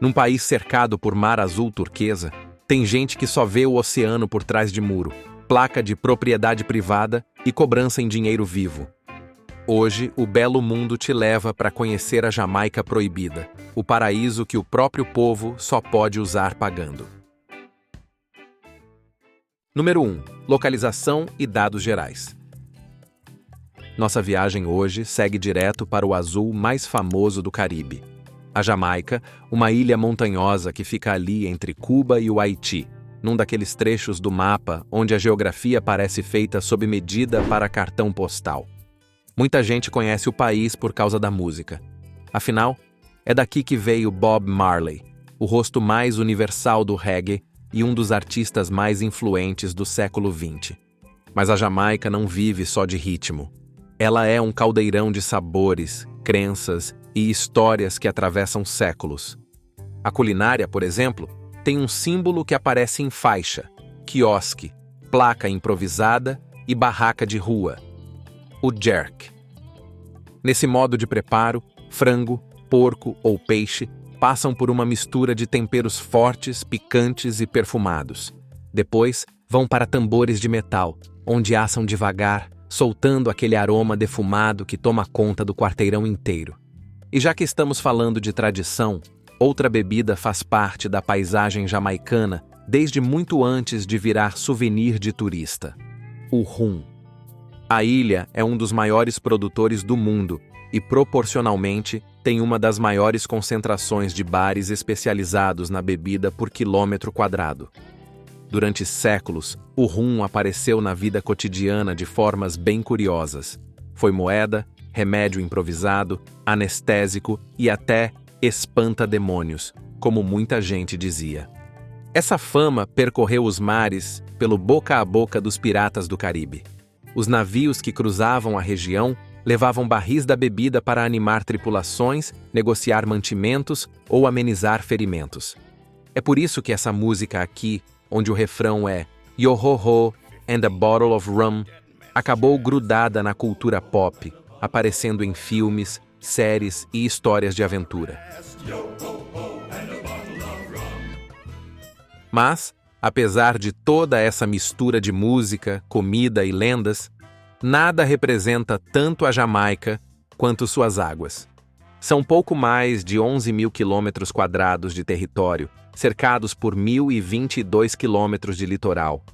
Num país cercado por mar azul turquesa, tem gente que só vê o oceano por trás de muro, placa de propriedade privada e cobrança em dinheiro vivo. Hoje, o belo mundo te leva para conhecer a Jamaica proibida, o paraíso que o próprio povo só pode usar pagando. Número 1. Localização e dados gerais. Nossa viagem hoje segue direto para o azul mais famoso do Caribe. A Jamaica, uma ilha montanhosa que fica ali entre Cuba e o Haiti, num daqueles trechos do mapa onde a geografia parece feita sob medida para cartão postal. Muita gente conhece o país por causa da música. Afinal, é daqui que veio Bob Marley, o rosto mais universal do reggae e um dos artistas mais influentes do século XX. Mas a Jamaica não vive só de ritmo. Ela é um caldeirão de sabores, crenças e histórias que atravessam séculos. A culinária, por exemplo, tem um símbolo que aparece em faixa, quiosque, placa improvisada e barraca de rua: o jerk. Nesse modo de preparo, frango, porco ou peixe passam por uma mistura de temperos fortes, picantes e perfumados. Depois, vão para tambores de metal, onde assam devagar, soltando aquele aroma defumado que toma conta do quarteirão inteiro. E já que estamos falando de tradição, outra bebida faz parte da paisagem jamaicana desde muito antes de virar souvenir de turista: o rum. A ilha é um dos maiores produtores do mundo e, proporcionalmente, tem uma das maiores concentrações de bares especializados na bebida por quilômetro quadrado. Durante séculos, o rum apareceu na vida cotidiana de formas bem curiosas. Foi moeda, remédio improvisado, anestésico e até espanta-demônios, como muita gente dizia. Essa fama percorreu os mares pelo boca a boca dos piratas do Caribe. Os navios que cruzavam a região levavam barris da bebida para animar tripulações, negociar mantimentos ou amenizar ferimentos. É por isso que essa música aqui, onde o refrão é "Yo-ho-ho and a bottle of rum", acabou grudada na cultura pop, aparecendo em filmes, séries e histórias de aventura. Mas, apesar de toda essa mistura de música, comida e lendas, nada representa tanto a Jamaica quanto suas águas. São pouco mais de 11.000 quilômetros quadrados de território, cercados por 1.022 quilômetros de litoral,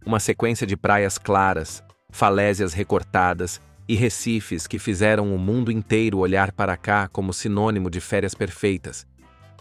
uma sequência de praias claras, falésias recortadas e recifes que fizeram o mundo inteiro olhar para cá como sinônimo de férias perfeitas.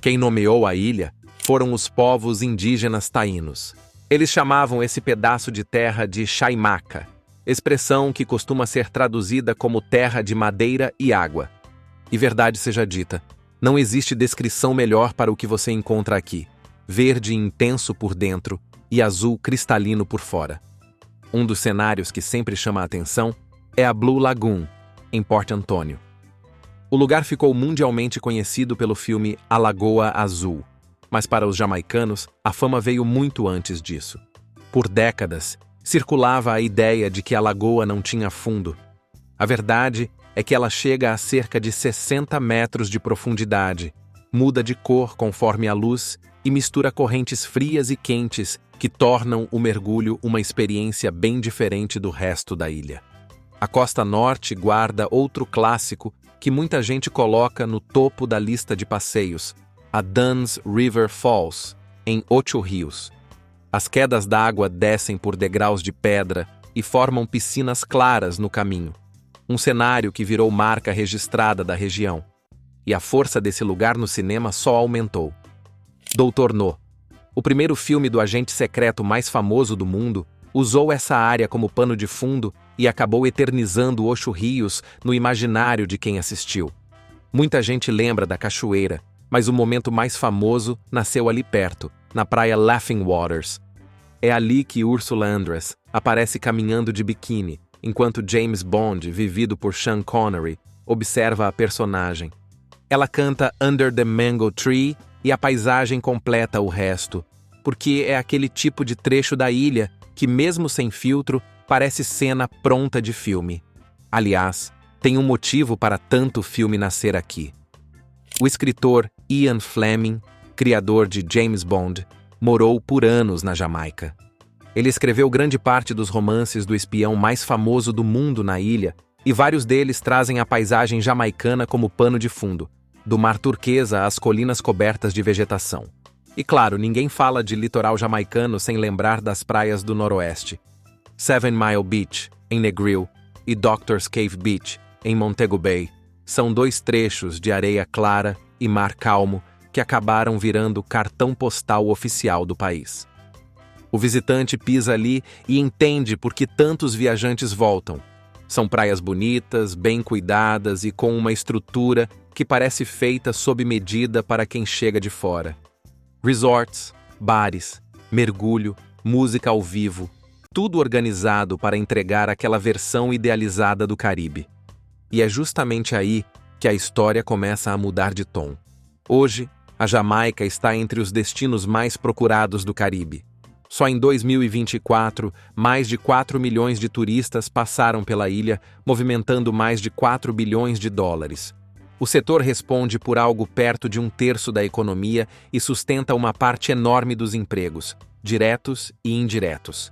Quem nomeou a ilha foram os povos indígenas taínos. Eles chamavam esse pedaço de terra de Chaimaca, expressão que costuma ser traduzida como terra de madeira e água. E verdade seja dita, não existe descrição melhor para o que você encontra aqui: verde intenso por dentro e azul cristalino por fora. Um dos cenários que sempre chama a atenção é a Blue Lagoon, em Port Antonio. O lugar ficou mundialmente conhecido pelo filme A Lagoa Azul, mas para os jamaicanos, a fama veio muito antes disso. Por décadas, circulava a ideia de que a lagoa não tinha fundo. A verdade é que ela chega a cerca de 60 metros de profundidade, muda de cor conforme a luz e mistura correntes frias e quentes que tornam o mergulho uma experiência bem diferente do resto da ilha. A costa norte guarda outro clássico que muita gente coloca no topo da lista de passeios: a Dunn's River Falls, em Ocho Rios. As quedas d'água descem por degraus de pedra e formam piscinas claras no caminho, um cenário que virou marca registrada da região. E a força desse lugar no cinema só aumentou. Dr. No, o primeiro filme do agente secreto mais famoso do mundo, usou essa área como pano de fundo e acabou eternizando Ocho Rios no imaginário de quem assistiu. Muita gente lembra da cachoeira, mas o momento mais famoso nasceu ali perto, na praia Laughing Waters. É ali que Ursula Andress aparece caminhando de biquíni, enquanto James Bond, vivido por Sean Connery, observa a personagem. Ela canta Under the Mango Tree e a paisagem completa o resto, porque é aquele tipo de trecho da ilha que, mesmo sem filtro, parece cena pronta de filme. Aliás, tem um motivo para tanto filme nascer aqui. O escritor Ian Fleming criador de James Bond, morou por anos na Jamaica. Ele escreveu grande parte dos romances do espião mais famoso do mundo na ilha, e vários deles trazem a paisagem jamaicana como pano de fundo, do mar turquesa às colinas cobertas de vegetação. E claro, ninguém fala de litoral jamaicano sem lembrar das praias do noroeste. 7 Mile Beach, em Negril, e Doctor's Cave Beach, em Montego Bay, são dois trechos de areia clara e mar calmo que acabaram virando cartão postal oficial do país. O visitante pisa ali e entende por que tantos viajantes voltam. São praias bonitas, bem cuidadas e com uma estrutura que parece feita sob medida para quem chega de fora. Resorts, bares, mergulho, música ao vivo, tudo organizado para entregar aquela versão idealizada do Caribe. E é justamente aí que a história começa a mudar de tom. Hoje, a Jamaica está entre os destinos mais procurados do Caribe. Só em 2024, mais de 4 milhões de turistas passaram pela ilha, movimentando mais de 4 bilhões de dólares. O setor responde por algo perto de 1/3 da economia e sustenta uma parte enorme dos empregos, diretos e indiretos.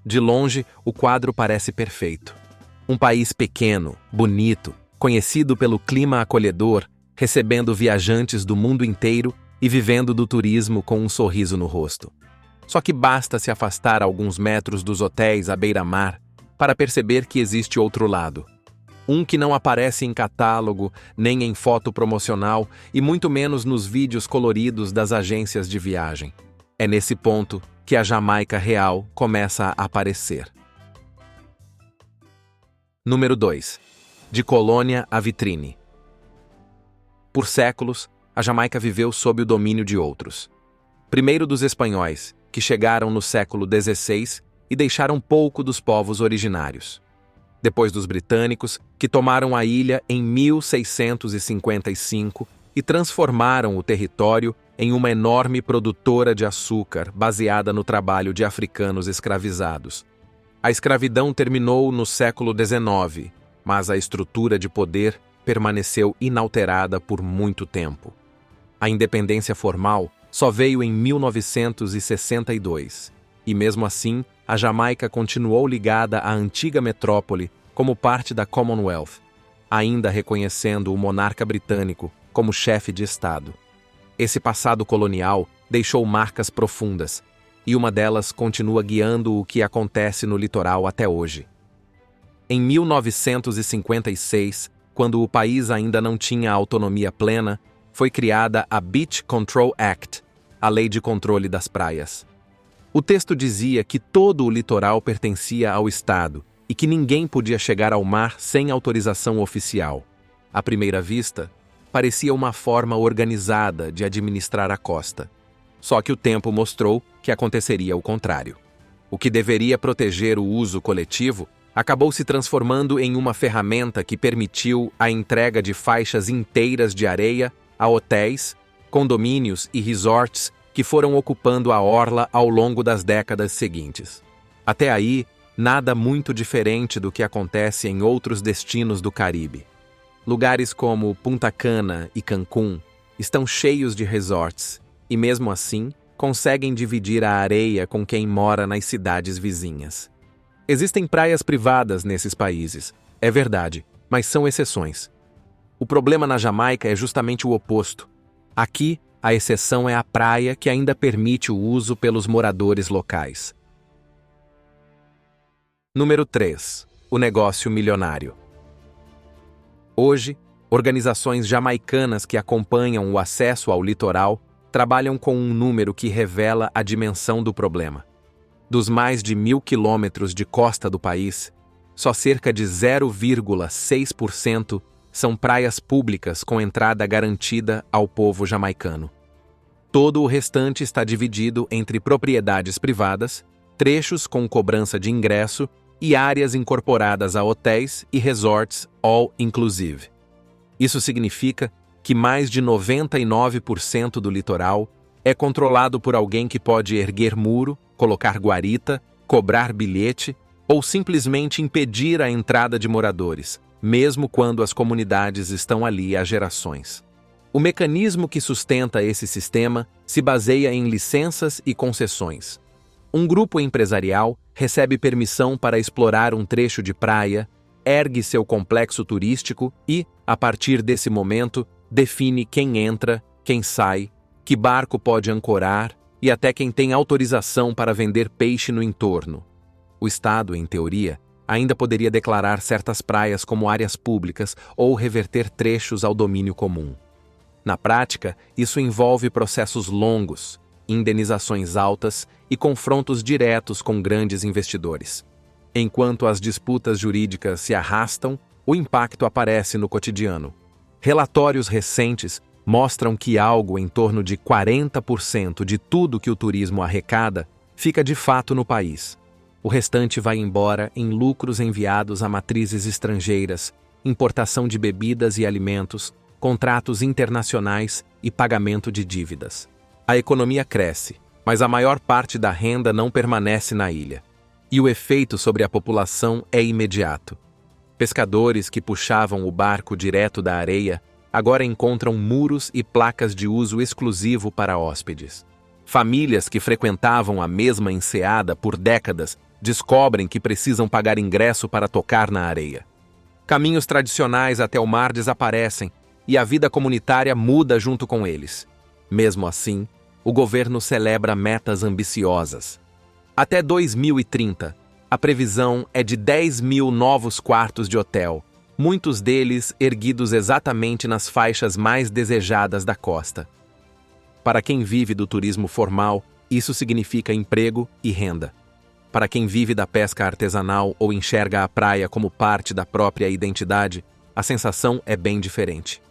De longe, o quadro parece perfeito. Um país pequeno, bonito, conhecido pelo clima acolhedor, recebendo viajantes do mundo inteiro e vivendo do turismo com um sorriso no rosto. Só que basta se afastar alguns metros dos hotéis à beira-mar para perceber que existe outro lado. Um que não aparece em catálogo, nem em foto promocional e muito menos nos vídeos coloridos das agências de viagem. É nesse ponto que a Jamaica real começa a aparecer. Número 2. De colônia a vitrine. Por séculos, a Jamaica viveu sob o domínio de outros. Primeiro dos espanhóis, que chegaram no século XVI e deixaram pouco dos povos originários. Depois dos britânicos, que tomaram a ilha em 1655 e transformaram o território em uma enorme produtora de açúcar baseada no trabalho de africanos escravizados. A escravidão terminou no século XIX, mas a estrutura de poder permaneceu inalterada por muito tempo. A independência formal só veio em 1962, e mesmo assim, a Jamaica continuou ligada à antiga metrópole como parte da Commonwealth, ainda reconhecendo o monarca britânico como chefe de Estado. Esse passado colonial deixou marcas profundas, e uma delas continua guiando o que acontece no litoral até hoje. Em 1956, quando o país ainda não tinha autonomia plena, foi criada a Beach Control Act, a Lei de Controle das Praias. O texto dizia que todo o litoral pertencia ao Estado e que ninguém podia chegar ao mar sem autorização oficial. À primeira vista, parecia uma forma organizada de administrar a costa. Só que o tempo mostrou que aconteceria o contrário. O que deveria proteger o uso coletivo acabou se transformando em uma ferramenta que permitiu a entrega de faixas inteiras de areia a hotéis, condomínios e resorts que foram ocupando a orla ao longo das décadas seguintes. Até aí, nada muito diferente do que acontece em outros destinos do Caribe. Lugares como Punta Cana e Cancún estão cheios de resorts e, mesmo assim, conseguem dividir a areia com quem mora nas cidades vizinhas. Existem praias privadas nesses países, é verdade, mas são exceções. O problema na Jamaica é justamente o oposto. Aqui, a exceção é a praia que ainda permite o uso pelos moradores locais. Número 3. O negócio milionário. Hoje, organizações jamaicanas que acompanham o acesso ao litoral trabalham com um número que revela a dimensão do problema. Dos mais de 1.000 quilômetros de costa do país, só cerca de 0,6% são praias públicas com entrada garantida ao povo jamaicano. Todo o restante está dividido entre propriedades privadas, trechos com cobrança de ingresso e áreas incorporadas a hotéis e resorts all-inclusive. Isso significa que mais de 99% do litoral é controlado por alguém que pode erguer muro, colocar guarita, cobrar bilhete ou simplesmente impedir a entrada de moradores, mesmo quando as comunidades estão ali há gerações. O mecanismo que sustenta esse sistema se baseia em licenças e concessões. Um grupo empresarial recebe permissão para explorar um trecho de praia, ergue seu complexo turístico e, a partir desse momento, define quem entra, quem sai, que barco pode ancorar e até quem tem autorização para vender peixe no entorno. O Estado, em teoria, ainda poderia declarar certas praias como áreas públicas ou reverter trechos ao domínio comum. Na prática, isso envolve processos longos, indenizações altas e confrontos diretos com grandes investidores. Enquanto as disputas jurídicas se arrastam, o impacto aparece no cotidiano. Relatórios recentes mostram que algo em torno de 40% de tudo que o turismo arrecada fica de fato no país. O restante vai embora em lucros enviados a matrizes estrangeiras, importação de bebidas e alimentos, contratos internacionais e pagamento de dívidas. A economia cresce, mas a maior parte da renda não permanece na ilha. E o efeito sobre a população é imediato. Pescadores que puxavam o barco direto da areia agora encontram muros e placas de uso exclusivo para hóspedes. Famílias que frequentavam a mesma enseada por décadas descobrem que precisam pagar ingresso para tocar na areia. Caminhos tradicionais até o mar desaparecem e a vida comunitária muda junto com eles. Mesmo assim, o governo celebra metas ambiciosas. Até 2030, a previsão é de 10 mil novos quartos de hotel, muitos deles erguidos exatamente nas faixas mais desejadas da costa. Para quem vive do turismo formal, isso significa emprego e renda. Para quem vive da pesca artesanal ou enxerga a praia como parte da própria identidade, a sensação é bem diferente.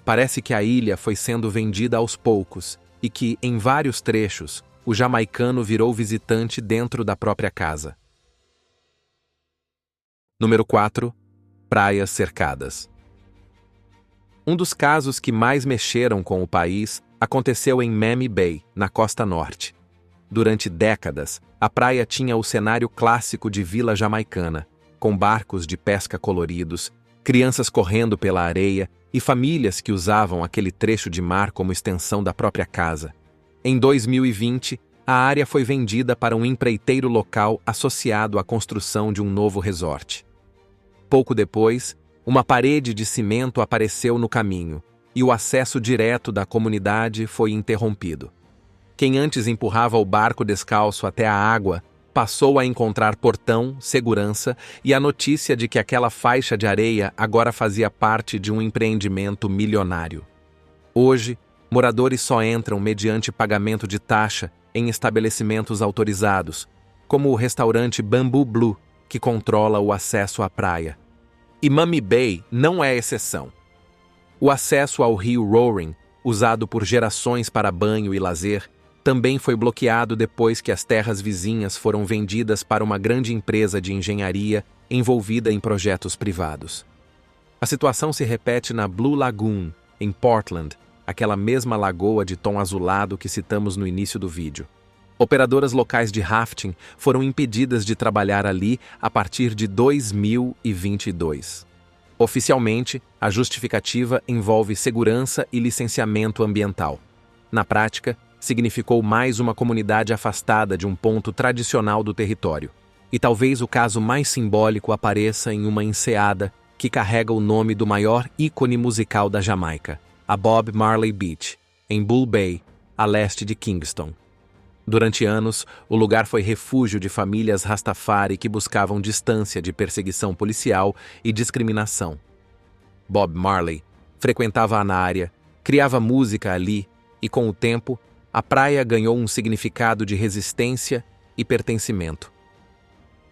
Parece que a ilha foi sendo vendida aos poucos e que, em vários trechos, o jamaicano virou visitante dentro da própria casa. Número 4. Praias cercadas. Um dos casos que mais mexeram com o país aconteceu em Miami Bay, na costa norte. Durante décadas, a praia tinha o cenário clássico de vila jamaicana, com barcos de pesca coloridos, crianças correndo pela areia e famílias que usavam aquele trecho de mar como extensão da própria casa. Em 2020, a área foi vendida para um empreiteiro local associado à construção de um novo resort. Pouco depois, uma parede de cimento apareceu no caminho e o acesso direto da comunidade foi interrompido. Quem antes empurrava o barco descalço até a água passou a encontrar portão, segurança e a notícia de que aquela faixa de areia agora fazia parte de um empreendimento milionário. Hoje, moradores só entram mediante pagamento de taxa em estabelecimentos autorizados, como o restaurante Bamboo Blue, que controla o acesso à praia. E Miami Bay não é exceção. O acesso ao rio Roaring, usado por gerações para banho e lazer, também foi bloqueado depois que as terras vizinhas foram vendidas para uma grande empresa de engenharia envolvida em projetos privados. A situação se repete na Blue Lagoon, em Portland, aquela mesma lagoa de tom azulado que citamos no início do vídeo. Operadoras locais de rafting foram impedidas de trabalhar ali a partir de 2022. Oficialmente, a justificativa envolve segurança e licenciamento ambiental. Na prática, significou mais uma comunidade afastada de um ponto tradicional do território. E talvez o caso mais simbólico apareça em uma enseada que carrega o nome do maior ícone musical da Jamaica, a Bob Marley Beach, em Bull Bay, a leste de Kingston. Durante anos, o lugar foi refúgio de famílias Rastafari que buscavam distância de perseguição policial e discriminação. Bob Marley frequentava a área, criava música ali e, com o tempo, a praia ganhou um significado de resistência e pertencimento.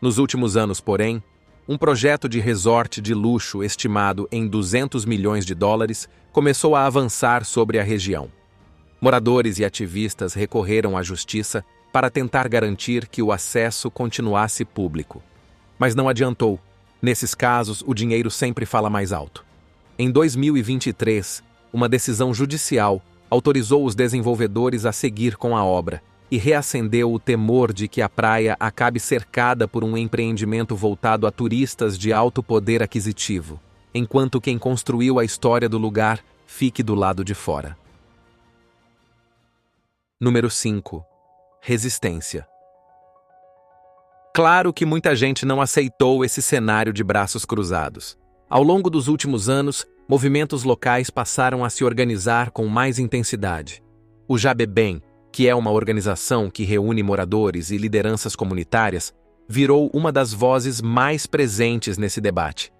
Nos últimos anos, porém, um projeto de resort de luxo estimado em 200 milhões de dólares começou a avançar sobre a região. Moradores e ativistas recorreram à justiça para tentar garantir que o acesso continuasse público. Mas não adiantou. Nesses casos, o dinheiro sempre fala mais alto. Em 2023, uma decisão judicial autorizou os desenvolvedores a seguir com a obra e reacendeu o temor de que a praia acabe cercada por um empreendimento voltado a turistas de alto poder aquisitivo, enquanto quem construiu a história do lugar fique do lado de fora. Número 5. Resistência. Claro que muita gente não aceitou esse cenário de braços cruzados. Ao longo dos últimos anos, movimentos locais passaram a se organizar com mais intensidade. O Jabebem, que é uma organização que reúne moradores e lideranças comunitárias, virou uma das vozes mais presentes nesse debate.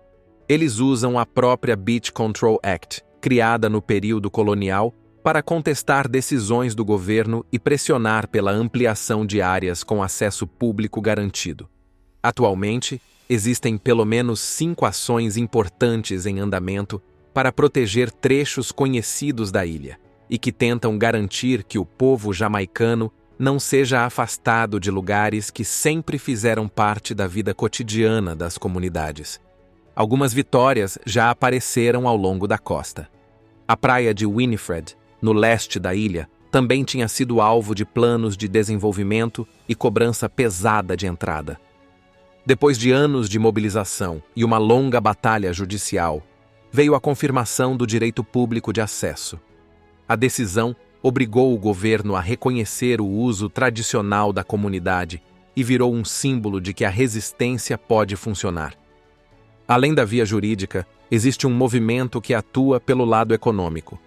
Eles usam a própria Beach Control Act, criada no período colonial, para contestar decisões do governo e pressionar pela ampliação de áreas com acesso público garantido. Atualmente, existem pelo menos 5 ações importantes em andamento para proteger trechos conhecidos da ilha e que tentam garantir que o povo jamaicano não seja afastado de lugares que sempre fizeram parte da vida cotidiana das comunidades. Algumas vitórias já apareceram ao longo da costa. A praia de Winifred, no leste da ilha, também tinha sido alvo de planos de desenvolvimento e cobrança pesada de entrada. Depois de anos de mobilização e uma longa batalha judicial, veio a confirmação do direito público de acesso. A decisão obrigou o governo a reconhecer o uso tradicional da comunidade e virou um símbolo de que a resistência pode funcionar. Além da via jurídica, existe um movimento que atua pelo lado econômico.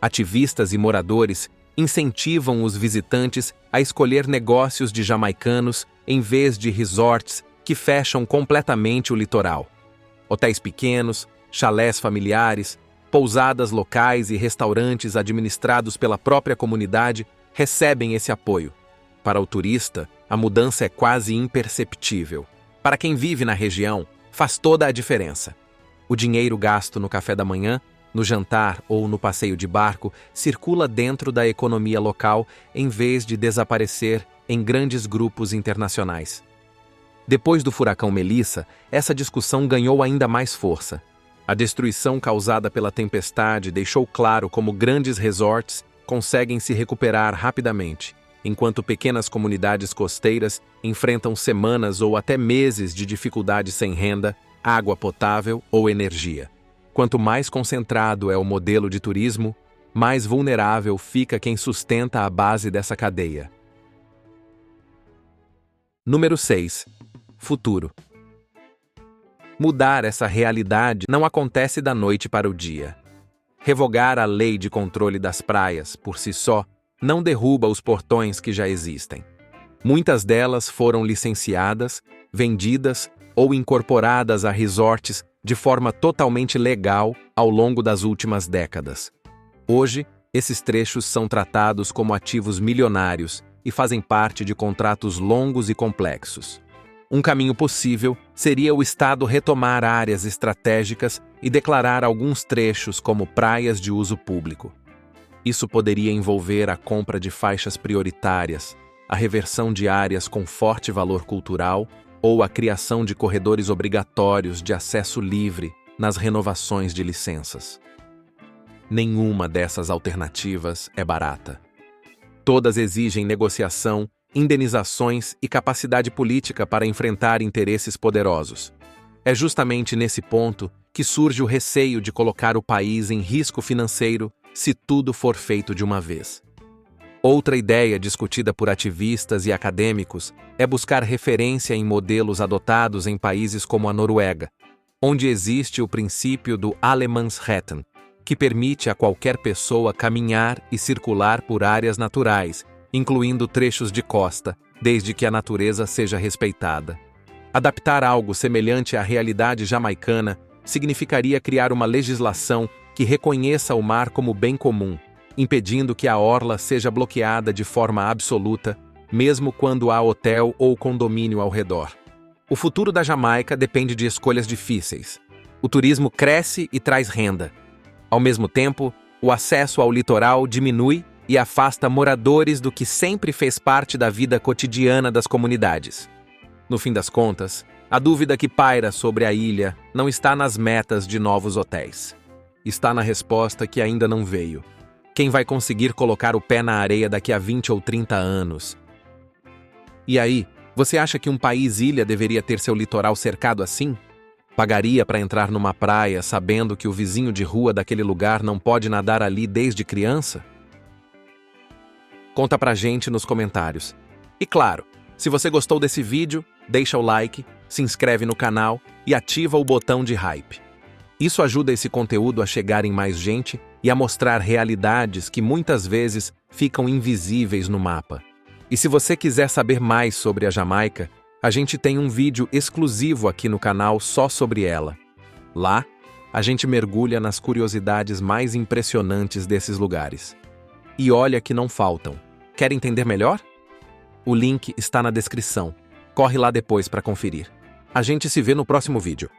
Ativistas e moradores incentivam os visitantes a escolher negócios de jamaicanos em vez de resorts que fecham completamente o litoral. Hotéis pequenos, chalés familiares, pousadas locais e restaurantes administrados pela própria comunidade recebem esse apoio. Para o turista, a mudança é quase imperceptível. Para quem vive na região, faz toda a diferença. O dinheiro gasto no café da manhã, no jantar ou no passeio de barco circula dentro da economia local em vez de desaparecer em grandes grupos internacionais. Depois do furacão Melissa, essa discussão ganhou ainda mais força. A destruição causada pela tempestade deixou claro como grandes resorts conseguem se recuperar rapidamente, enquanto pequenas comunidades costeiras enfrentam semanas ou até meses de dificuldade sem renda, água potável ou energia. Quanto mais concentrado é o modelo de turismo, mais vulnerável fica quem sustenta a base dessa cadeia. Número 6. Futuro. Mudar essa realidade não acontece da noite para o dia. Revogar a lei de controle das praias, por si só, não derruba os portões que já existem. Muitas delas foram licenciadas, vendidas ou incorporadas a resorts de forma totalmente legal ao longo das últimas décadas. Hoje, esses trechos são tratados como ativos milionários e fazem parte de contratos longos e complexos. Um caminho possível seria o Estado retomar áreas estratégicas e declarar alguns trechos como praias de uso público. Isso poderia envolver a compra de faixas prioritárias, a reversão de áreas com forte valor cultural ou a criação de corredores obrigatórios de acesso livre nas renovações de licenças. Nenhuma dessas alternativas é barata. Todas exigem negociação, indenizações e capacidade política para enfrentar interesses poderosos. É justamente nesse ponto que surge o receio de colocar o país em risco financeiro se tudo for feito de uma vez. Outra ideia discutida por ativistas e acadêmicos é buscar referência em modelos adotados em países como a Noruega, onde existe o princípio do Allemannsretten, que permite a qualquer pessoa caminhar e circular por áreas naturais, incluindo trechos de costa, desde que a natureza seja respeitada. Adaptar algo semelhante à realidade jamaicana significaria criar uma legislação que reconheça o mar como bem comum, impedindo que a orla seja bloqueada de forma absoluta, mesmo quando há hotel ou condomínio ao redor. O futuro da Jamaica depende de escolhas difíceis. O turismo cresce e traz renda. Ao mesmo tempo, o acesso ao litoral diminui e afasta moradores do que sempre fez parte da vida cotidiana das comunidades. No fim das contas, a dúvida que paira sobre a ilha não está nas metas de novos hotéis. Está na resposta que ainda não veio. Quem vai conseguir colocar o pé na areia daqui a 20 ou 30 anos? E aí, você acha que um país-ilha deveria ter seu litoral cercado assim? Pagaria para entrar numa praia sabendo que o vizinho de rua daquele lugar não pode nadar ali desde criança? Conta pra gente nos comentários. E claro, se você gostou desse vídeo, deixa o like, se inscreve no canal e ativa o botão de hype. Isso ajuda esse conteúdo a chegar em mais gente e a mostrar realidades que muitas vezes ficam invisíveis no mapa. E se você quiser saber mais sobre a Jamaica, a gente tem um vídeo exclusivo aqui no canal só sobre ela. Lá, a gente mergulha nas curiosidades mais impressionantes desses lugares. E olha que não faltam. Quer entender melhor? O link está na descrição. Corre lá depois para conferir. A gente se vê no próximo vídeo.